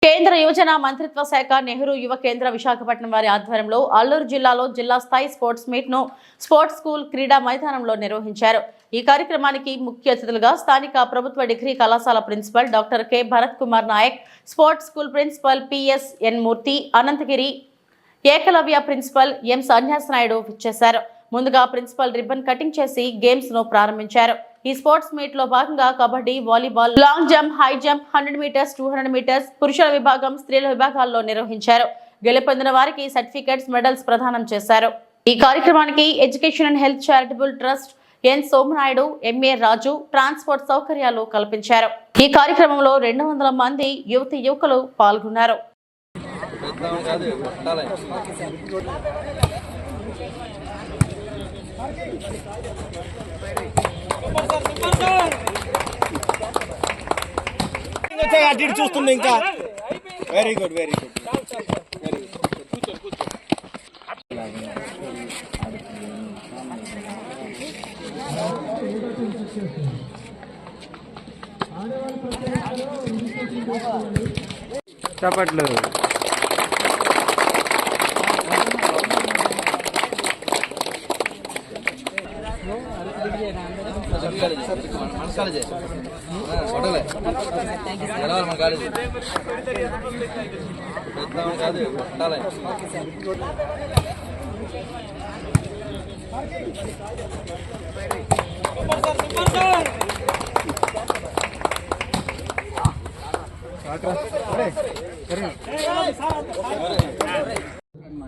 కేంద్ర యువజన మంత్రిత్వ శాఖ నెహ్రూ యువ కేంద్ర విశాఖపట్నం వారి ఆధ్వర్యంలో అల్లూరు జిల్లాలో జిల్లా స్థాయి స్పోర్ట్స్ మీట్ ను స్పోర్ట్స్ స్కూల్ క్రీడా మైదానంలో నిర్వహించారు. ఈ కార్యక్రమానికి ముఖ్య అతిథులుగా స్థానిక ప్రభుత్వ డిగ్రీ కళాశాల principal doctor K Bharat Kumar Nayak, sports school principal PSN Murthy, Anantagiri Ekalavya principal M Sanyas Naidu విచ్చేశారు. ముందుగా ప్రిన్సిపల్ రిబ్బన్ కటింగ్ చేసి గేమ్స్ ను ప్రారంభించారు. ఈ స్పోర్ట్స్ మీట్ లో భాగంగా kabaddi, volleyball, long jump, high jump, 100 metres, 200 metres, పురుషుల విభాగం, స్త్రీల విభాగాల్లో నిర్వహించారు. గెలుపొందిన వారికి సర్టిఫికెట్స్, మెడల్స్ ప్రదానం చేశారు. ఈ కార్యక్రమానికి education and health charitable trust N Somanaidu, MA Raju transport సౌకర్యాలు కల్పించారు. ఈ కార్యక్రమంలో 200 మంది యువతి యువకులు పాల్గొన్నారు. అటు చూస్తుంది ఇంకా. Very good, very good. చప్పట్లు.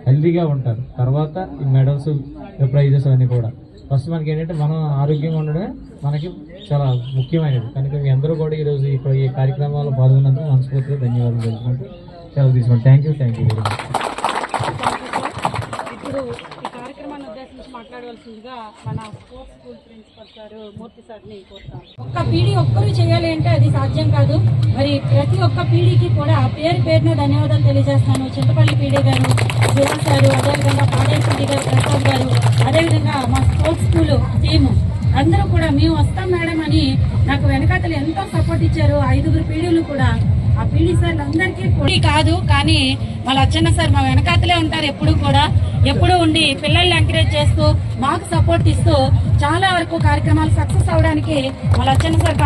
హెల్తీగా ఉంటారు. తర్వాత ఈ మెడల్స్, ప్రైజెస్ అన్ని కూడా ఫస్ట్ మనకి ఏంటంటే మనం ఆరోగ్యంగా ఉండడమే మనకి చాలా ముఖ్యమైనది. కనుక మీ అందరూ కూడా ఈరోజు ఇప్పుడు ఈ కార్యక్రమాల్లో పాల్గొన్నందుకు మనస్ఫూర్తిగా ధన్యవాదాలు తెలుసుకుంటూ సెలవు తీసుకోండి. Thank you very much. ఇప్పుడు ఈ కార్యక్రమాన్ని ఉద్దేశించి మాట్లాడవలసిందిగా మన స్పోర్ట్స్ స్కూల్ ప్రిన్సిపల్ సార్ మూర్తి సార్ని కోరుతాం. ఒక్క పీడీ ఒక్కరు చేయాలి అంటే అది సాధ్యం కాదు. మరి ప్రతి ఒక్క పీడీకి కూడా పేరున ధన్యవాదాలు తెలియజేస్తాను. చింతపల్లి పీడీ గారు, జువా సారు, అదేవిధంగా పాడేరు పీడీ గారు, ప్రసాద్ గారు, అదేవిధంగా మా స్పోర్ట్స్ స్కూల్ టీము అందరూ కూడా మేము వస్తాం మేడం అని నాకు వెనకాతలు ఎంతో సపోర్ట్ ఇచ్చారు. 5 పీడీలు కూడా ఆ పీడీ సార్లు అందరికీ కాదు, కానీ మా లచ్చన్న సార్ మా వెనకాతలే ఉంటారు. ఎప్పుడు ఉండి పిల్లల్ని ఎంకరేజ్ చేస్తూ మాకు సపోర్ట్ ఇస్తూ చాలా వరకు కార్యక్రమాలు సక్సెస్ అవడానికి మా లచ్చన్న సార్